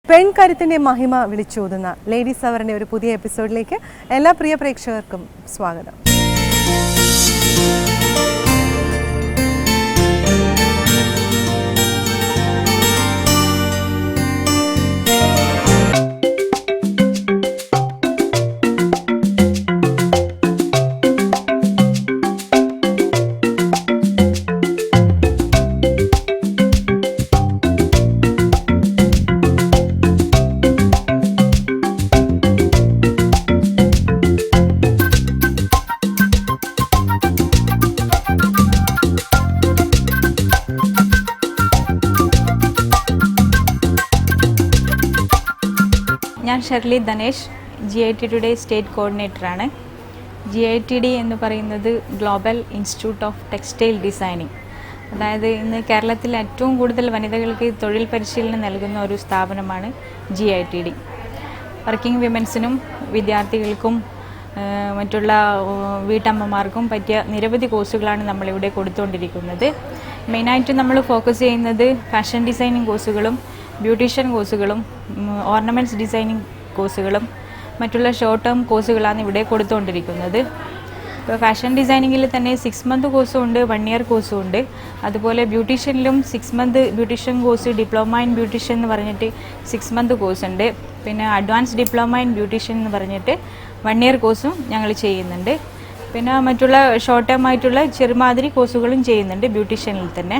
പെൺകരുത്തിന്റെ മഹിമ വിളിച്ചോതുന്ന ലേഡീസ് അവറിന്റെ ഒരു പുതിയ എപ്പിസോഡിലേക്ക് എല്ലാ പ്രിയ പ്രേക്ഷകർക്കും സ്വാഗതം. ഞാൻ ഷെർലി ധനേഷ്, GITD സ്റ്റേറ്റ് കോർഡിനേറ്ററാണ്. GITD എന്ന് പറയുന്നത് global institute of textile designing. അതായത് ഇന്ന് കേരളത്തിൽ ഏറ്റവും കൂടുതൽ വനിതകൾക്ക് തൊഴിൽ പരിശീലനം നൽകുന്ന ഒരു സ്ഥാപനമാണ് GITD. വർക്കിംഗ് വിമൻസിനും വിദ്യാർത്ഥികൾക്കും മറ്റുള്ള വീട്ടമ്മമാർക്കും പറ്റിയ നിരവധി കോഴ്സുകളാണ് നമ്മളിവിടെ കൊടുത്തുകൊണ്ടിരിക്കുന്നത്. മെയിനായിട്ട് നമ്മൾ ഫോക്കസ് ചെയ്യുന്നത് ഫാഷൻ ഡിസൈനിങ് കോഴ്സുകളും ബ്യൂട്ടീഷ്യൻ കോഴ്സുകളും ഓർണമെൻറ്റ്സ് ഡിസൈനിങ് കോഴ്സുകളും മറ്റുള്ള ഷോർട്ട് ടേം കോഴ്സുകളാണ് ഇവിടെ കൊടുത്തുകൊണ്ടിരിക്കുന്നത്. ഇപ്പോൾ ഫാഷൻ ഡിസൈനിങ്ങിൽ തന്നെ 6 മന്ത് കോഴ്സും ഉണ്ട്, 1 ഇയർ കോഴ്സും ഉണ്ട്. അതുപോലെ ബ്യൂട്ടീഷ്യനിലും 6 month beautician course, diploma in beautician എന്ന് പറഞ്ഞിട്ട് 6 മന്ത് കോഴ്സ് ഉണ്ട്. പിന്നെ അഡ്വാൻസ് ഡിപ്ലോമ ഇൻ ബ്യൂട്ടീഷ്യൻ എന്ന് പറഞ്ഞിട്ട് 1 ഇയർ കോഴ്സും ഞങ്ങൾ ചെയ്യുന്നുണ്ട്. പിന്നെ മറ്റുള്ള ഷോർട്ട് ടേം ആയിട്ടുള്ള ചെറുമാതിരി കോഴ്സുകളും ചെയ്യുന്നുണ്ട് ബ്യൂട്ടീഷ്യനിൽ തന്നെ.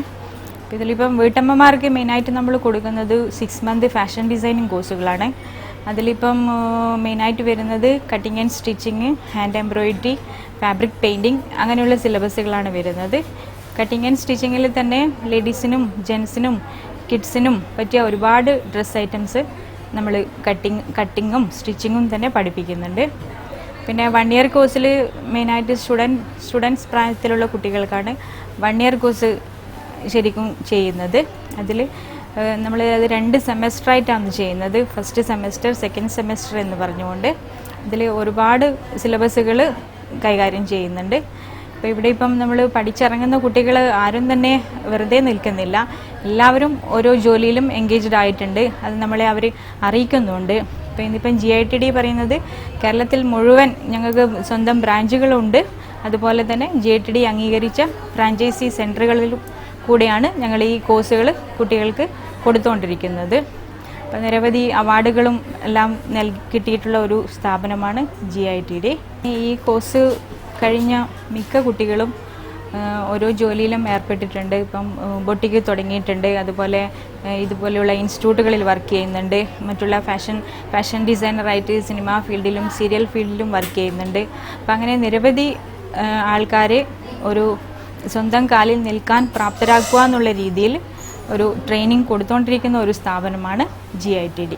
ഇതിലിപ്പം വീട്ടമ്മമാർക്ക് മെയിനായിട്ട് നമ്മൾ കൊടുക്കുന്നത് 6 മന്ത് ഫാഷൻ ഡിസൈനിങ് കോഴ്സുകളാണ്. അതിലിപ്പം മെയിനായിട്ട് വരുന്നത് cutting and stitching, hand embroidery, fabric painting അങ്ങനെയുള്ള സിലബസുകളാണ് വരുന്നത്. കട്ടിങ് ആൻഡ് സ്റ്റിച്ചിങ്ങിൽ തന്നെ ലേഡീസിനും ജെൻസിനും കിഡ്സിനും പറ്റിയ ഒരുപാട് ഡ്രസ്സ് ഐറ്റംസ് നമ്മൾ കട്ടിങ്ങും സ്റ്റിച്ചിങ്ങും തന്നെ പഠിപ്പിക്കുന്നുണ്ട്. പിന്നെ 1 ഇയർ കോഴ്സിൽ മെയിനായിട്ട് സ്റ്റുഡൻസ് പ്രായത്തിലുള്ള കുട്ടികൾക്കാണ് 1 ഇയർ കോഴ്സ് ശരിക്കും ചെയ്യുന്നത്. അതിൽ നമ്മൾ അത് 2 സെമസ്റ്ററായിട്ടാണ് ചെയ്യുന്നത്. ഫസ്റ്റ് സെമസ്റ്റർ, സെക്കൻഡ് സെമസ്റ്റർ എന്ന് പറഞ്ഞുകൊണ്ട് ഇതിൽ ഒരുപാട് സിലബസുകൾ കൈകാര്യം ചെയ്യുന്നുണ്ട്. അപ്പോൾ ഇവിടെ ഇപ്പം നമ്മൾ പഠിച്ചിറങ്ങുന്ന കുട്ടികൾ ആരും തന്നെ വെറുതെ നിൽക്കുന്നില്ല. എല്ലാവരും ഓരോ ജോലിയിലും എൻഗേജ്ഡ് ആയിട്ടുണ്ട്. അത് നമ്മളെ അവർ അറിയിക്കുന്നുണ്ട്. അപ്പോൾ ഇന്നിപ്പം GITD പറയുന്നത് കേരളത്തിൽ മുഴുവൻ ഞങ്ങൾക്ക് സ്വന്തം ബ്രാഞ്ചുകളുണ്ട്. അതുപോലെ തന്നെ GITD അംഗീകരിച്ച ഫ്രാഞ്ചൈസി സെൻറ്ററുകളിലും കൂടെയാണ് ഞങ്ങൾ ഈ കോഴ്സുകൾ കുട്ടികൾക്ക് കൊടുത്തുകൊണ്ടിരിക്കുന്നത്. അപ്പോൾ നിരവധി അവാർഡുകളും എല്ലാം കിട്ടിയിട്ടുള്ള ഒരു സ്ഥാപനമാണ് GITD. ഈ കോഴ്സ് കഴിഞ്ഞ മിക്ക കുട്ടികളും ഓരോ ജോലിയിലും ഏർപ്പെട്ടിട്ടുണ്ട്. ഇപ്പം ബൊട്ടിക്ക് തുടങ്ങിയിട്ടുണ്ട്. അതുപോലെ ഇതുപോലെയുള്ള ഇൻസ്റ്റിറ്റ്യൂട്ടുകളിൽ വർക്ക് ചെയ്യുന്നുണ്ട്. മറ്റുള്ള ഫാഷൻ ഡിസൈനറായിട്ട് സിനിമ ഫീൽഡിലും സീരിയൽ ഫീൽഡിലും വർക്ക് ചെയ്യുന്നുണ്ട്. അപ്പം അങ്ങനെ നിരവധി ആൾക്കാരെ ഒരു സ്വന്തം കാലിൽ നിൽക്കാൻ പ്രാപ്തരാക്കുക എന്നുള്ള രീതിയിൽ ഒരു ട്രെയിനിങ് കൊടുത്തുകൊണ്ടിരിക്കുന്ന ഒരു സ്ഥാപനമാണ് GITD.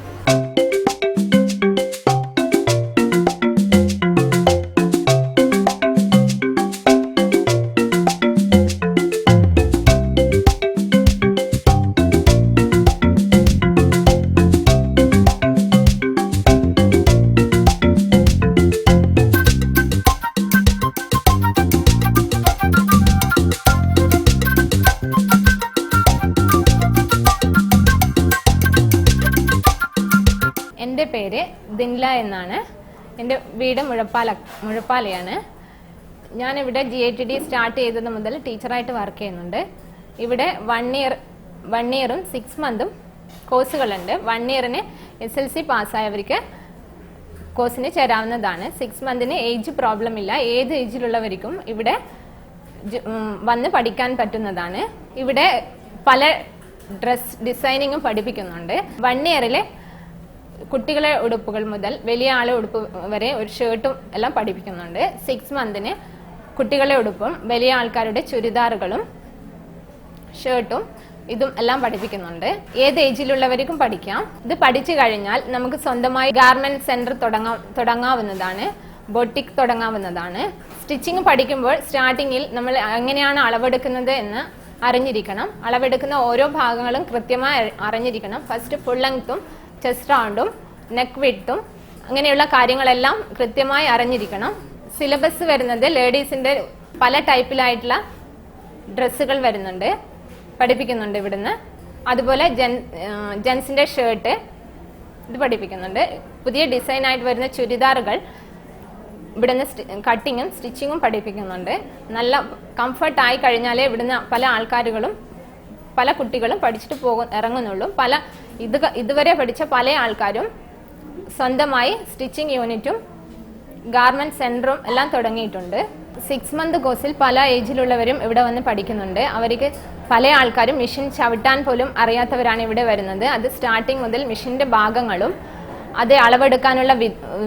എൻ്റെ പേര് ദിൻല എന്നാണ്. എൻ്റെ വീട് മുഴപ്പാലയാണ്. ഞാനിവിടെ GITD സ്റ്റാർട്ട് ചെയ്തത് മുതൽ ടീച്ചറായിട്ട് വർക്ക് ചെയ്യുന്നുണ്ട്. ഇവിടെ 1 ഇയറും 6 മന്തും കോഴ്സുകളുണ്ട്. 1 ഇയറിന് SLC പാസ്സായവർക്ക് കോഴ്സിന് ചേരാവുന്നതാണ്. 6 മന്തിന് ഏജ് പ്രോബ്ലം ഇല്ല. ഏത് ഏജിലുള്ളവർക്കും ഇവിടെ വന്ന് പഠിക്കാൻ പറ്റുന്നതാണ്. ഇവിടെ പല ഡ്രസ് ഡിസൈനിങ്ങും പഠിപ്പിക്കുന്നുണ്ട്. 1 ഇയറിൽ കുട്ടികളെ ഉടുപ്പുകൾ മുതൽ വലിയ ആളെ ഉടുപ്പ് വരെ ഒരു ഷർട്ടും എല്ലാം പഠിപ്പിക്കുന്നുണ്ട്. 6 മന്തിന് കുട്ടികളെ ഉടുപ്പും വലിയ ആൾക്കാരുടെ ചുരിദാറുകളും ഷർട്ടും ഇതും എല്ലാം പഠിപ്പിക്കുന്നുണ്ട്. ഏത് ഏജിലുള്ളവർക്കും പഠിക്കാം. ഇത് പഠിച്ചു കഴിഞ്ഞാൽ നമുക്ക് സ്വന്തമായി ഗാർമെന്റ് സെന്റർ തുടങ്ങാവുന്നതാണ്. ബൊട്ടിക് തുടങ്ങാവുന്നതാണ്. സ്റ്റിച്ചിങ് പഠിക്കുമ്പോൾ സ്റ്റാർട്ടിങ്ങിൽ നമ്മൾ എങ്ങനെയാണ് അളവെടുക്കുന്നത് എന്ന് അറിഞ്ഞിരിക്കണം. അളവെടുക്കുന്ന ഓരോ ഭാഗങ്ങളും കൃത്യമായി അറിഞ്ഞിരിക്കണം. ഫസ്റ്റ് ഫുൾ ലെങ്ത്തും ചെസ്റ്റ് റൗണ്ടും നെക്ക് വിഡ്ത്തും അങ്ങനെയുള്ള കാര്യങ്ങളെല്ലാം കൃത്യമായി അറിഞ്ഞിരിക്കണം. സിലബസ് വരുന്നത് ലേഡീസിൻ്റെ പല ടൈപ്പിലായിട്ടുള്ള ഡ്രസ്സുകൾ പഠിപ്പിക്കുന്നുണ്ട് ഇവിടുന്ന്. അതുപോലെ ജെൻസിൻ്റെ ഷർട്ട്, ഇത് പഠിപ്പിക്കുന്നുണ്ട്. പുതിയ ഡിസൈനായിട്ട് വരുന്ന ചുരിദാറുകൾ ഇവിടുന്ന് കട്ടിങ്ങും സ്റ്റിച്ചിങ്ങും പഠിപ്പിക്കുന്നുണ്ട്. നല്ല കംഫർട്ടായി കഴിഞ്ഞാലേ ഇവിടുന്ന് പല കുട്ടികളും പഠിച്ചിട്ട് ഇറങ്ങുന്നുള്ളൂ. ഇതുവരെ പഠിച്ച പല ആൾക്കാരും സ്വന്തമായി സ്റ്റിച്ചിങ് യൂണിറ്റും ഗാർമെന്റ് സെന്ററും എല്ലാം തുടങ്ങിയിട്ടുണ്ട്. 6 മന്ത് കോഴ്സിൽ പല ഏജിലുള്ളവരും ഇവിടെ വന്ന് പഠിക്കുന്നുണ്ട്. അവർക്ക് പല ആൾക്കാരും മെഷീൻ ചവിട്ടാൻ പോലും അറിയാത്തവരാണ് ഇവിടെ വരുന്നത്. അത് സ്റ്റാർട്ടിങ് മുതൽ മെഷീൻ്റെ ഭാഗങ്ങളും അത് അളവെടുക്കാനുള്ള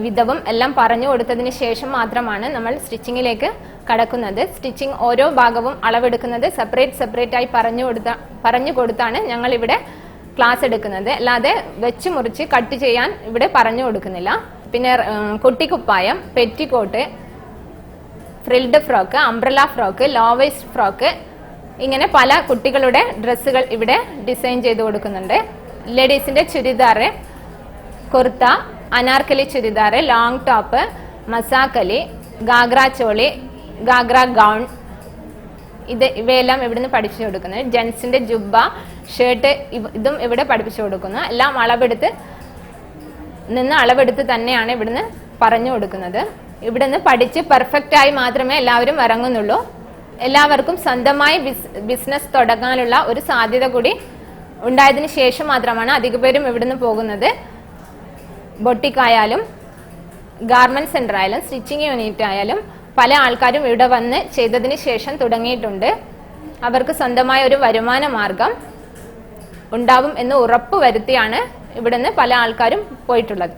വിധവും എല്ലാം പറഞ്ഞു കൊടുത്തതിന് ശേഷം മാത്രമാണ് നമ്മൾ സ്റ്റിച്ചിങ്ങിലേക്ക് കടക്കുന്നത്. സ്റ്റിച്ചിങ് ഓരോ ഭാഗവും അളവെടുക്കുന്നത് സെപ്പറേറ്റ് ആയി പറഞ്ഞു കൊടുത്താണ് ഞങ്ങൾ ഇവിടെ ക്ലാസ് എടുക്കുന്നത്. അല്ലാതെ വെച്ച് മുറിച്ച് കട്ട് ചെയ്യാൻ ഇവിടെ പറഞ്ഞു കൊടുക്കുന്നില്ല. പിന്നെ കുട്ടിക്കുപ്പായം, petticoat, frilled frock, umbrella frock, low waist frock, ഇങ്ങനെ പല കുട്ടികളുടെ ഡ്രസ്സുകൾ ഇവിടെ ഡിസൈൻ ചെയ്ത് കൊടുക്കുന്നുണ്ട്. ലേഡീസിന്റെ churidar, kurta, anarkali churidar, long top, masakali, ghagra choli, ghagra gown, ഇവയെല്ലാം ഇവിടുന്ന് പഠിപ്പിച്ചു കൊടുക്കുന്നത്. ജെൻസിന്റെ ജുബ്ബ, ഷർട്ട് ഇതും ഇവിടെ പഠിപ്പിച്ചു കൊടുക്കുന്നു. എല്ലാം അളവെടുത്ത് തന്നെയാണ് ഇവിടുന്ന് പറഞ്ഞു കൊടുക്കുന്നത്. ഇവിടുന്ന് പഠിച്ച് പെർഫെക്റ്റ് ആയി മാത്രമേ എല്ലാവരും ഇറങ്ങുന്നുള്ളൂ. എല്ലാവർക്കും സ്വന്തമായി ബിസിനസ് തുടങ്ങാനുള്ള ഒരു സാധ്യത കൂടി ഉണ്ടായതിനു ശേഷം മാത്രമാണ് അധിക പേരും ഇവിടുന്ന് പോകുന്നത്. ബൊട്ടിക്കായാലും ഗാർമെന്റ് സെന്റർ ആയാലും സ്റ്റിച്ചിങ് യൂണിറ്റ് ആയാലും പല ആൾക്കാരും ഇവിടെ വന്ന് ചെയ്തതിന് ശേഷം തുടങ്ങിയിട്ടുണ്ട്. അവർക്ക് സ്വന്തമായ ഒരു വരുമാന മാർഗം ഉണ്ടാവും എന്ന് ഉറപ്പ് വരുത്തിയാണ് ഇവിടുന്ന് പല ആൾക്കാരും പോയിട്ടുള്ളത്.